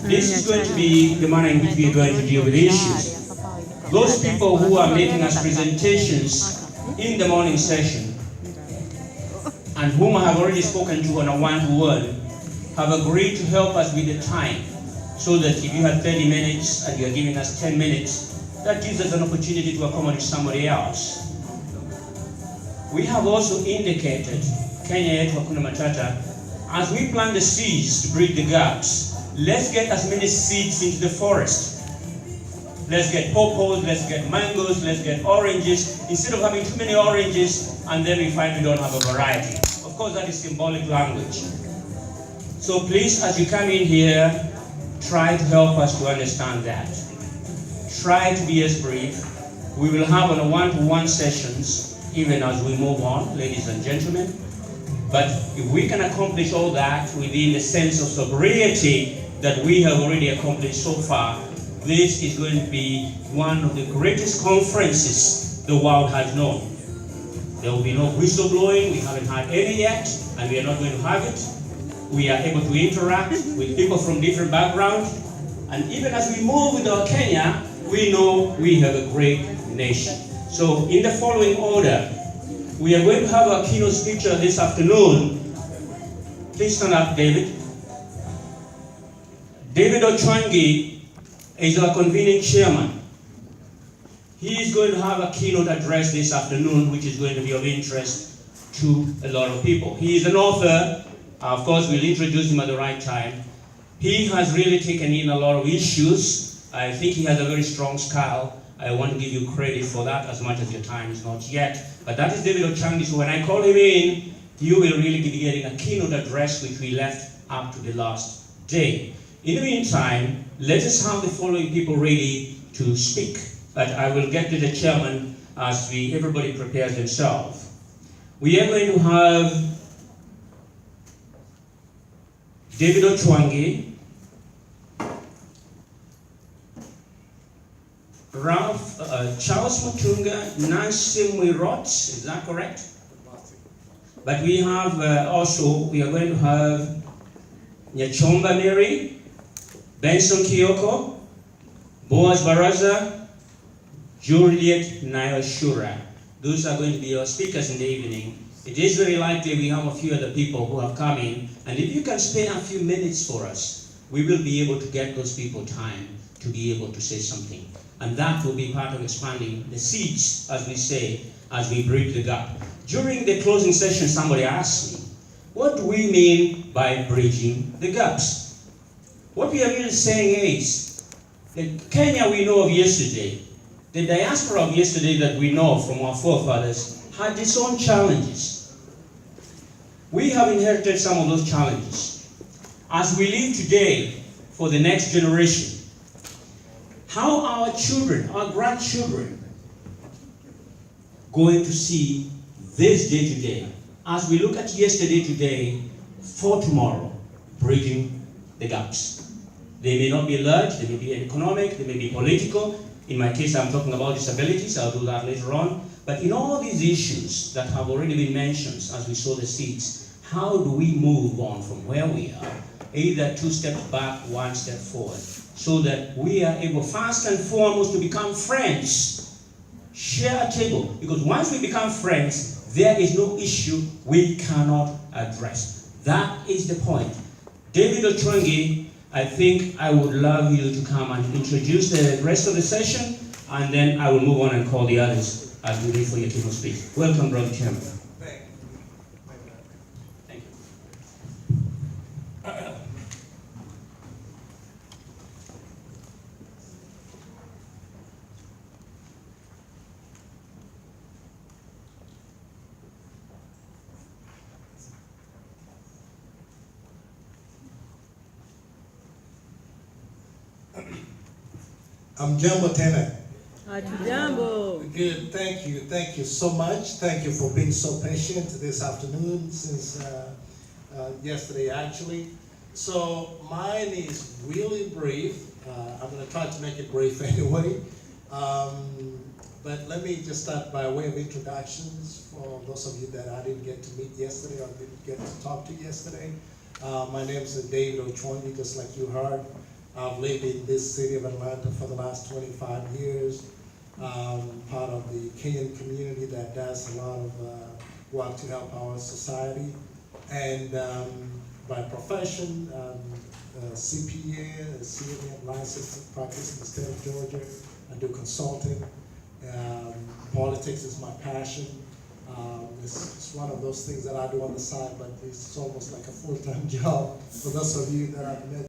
This is going to be the manner in which we are going to deal with issues. Those people who are making us presentations in the morning session and whom I have already spoken to on a one-to-one have agreed to help us with the time, so that if you have 30 minutes and you are giving us 10 minutes, that gives us an opportunity to accommodate somebody else. We have also indicated, Kenya yetu hakuna matata, as we plant the seeds to bridge the gaps, let's get as many seeds into the forest. Let's get pawpaws, let's get mangoes, let's get oranges, instead of having too many oranges and then we find we don't have a variety. Of course, that is symbolic language. So please, as you come in here, try to help us to understand that. Try to be as brief. We will have on a one-to-one sessions, even as we move on, ladies and gentlemen. But if we can accomplish all that within the sense of sobriety that we have already accomplished so far, this is going to be one of the greatest conferences the world has known. There will be no whistleblowing, we haven't had any yet, and we are not going to have it. We are able to interact with people from different backgrounds, and even as we move with our Kenya, we know we have a great nation. So in the following order, we are going to have our keynote speaker this afternoon. Please stand up, David. David Ochwangi is our convening chairman. He is going to have a keynote address this afternoon, which is going to be of interest to a lot of people. He is an author. Of course, we'll introduce him at the right time. He has really taken in a lot of issues. I think he has a very strong style. I want to give you credit for that, as much as your time is not yet. But that is David Ochwangi. So when I call him in, you will really be getting a keynote address, which we left up to the last day. In the meantime, let us have the following people ready to speak. But I will get to the chairman as everybody prepares themselves. We are going to have David Ochwangi, Charles Mutunga, Nancy Mwirot, is that correct? But we have we are going to have Nyachomba Mary, Benson Kioko, Boaz Baraza, Juliet Nayoshura. Those are going to be our speakers in the evening. It is very likely we have a few other people who have come in, and if you can spend a few minutes for us, we will be able to get those people time to be able to say something. And that will be part of expanding the seeds, as we say, as we bridge the gap. During the closing session, somebody asked me, what do we mean by bridging the gaps? What we are really saying is, the Kenya we know of yesterday, the diaspora of yesterday that we know from our forefathers, had its own challenges. We have inherited some of those challenges. As we live today for the next generation, how our children, our grandchildren, going to see this day today, as we look at yesterday today, for tomorrow, bridging the gaps. They may not be large, they may be economic, they may be political. In my case, I'm talking about disabilities, I'll do that later on. But in all these issues that have already been mentioned as we sow the seeds, how do we move on from where we are, either 2 steps back, 1 step forward, so that we are able, first and foremost, to become friends, share a table. Because once we become friends, there is no issue we cannot address. That is the point. David Ochwangi, I think I would love you to come and introduce the rest of the session, and then I will move on and call the others as we wait for your keynote speak. Welcome, Brother Chairman. Thank you. I'm Jambo Tena. Jambo. Good, thank you so much. Thank you for being so patient this afternoon, since yesterday actually. So mine is really brief. I'm going to try to make it brief anyway. But let me just start by way of introductions for those of you that I didn't get to meet yesterday or didn't get to talk to yesterday. My name is David Ochwangi, just like you heard. I've lived in this city of Atlanta for the last 25 years. Part of the Kenyan community that does a lot of work to help our society. And by profession, CPA, CMA, licensed practice in the state of Georgia. I do consulting. Politics is my passion. It's one of those things that I do on the side, but it's almost like a full-time job for those of you that I've met.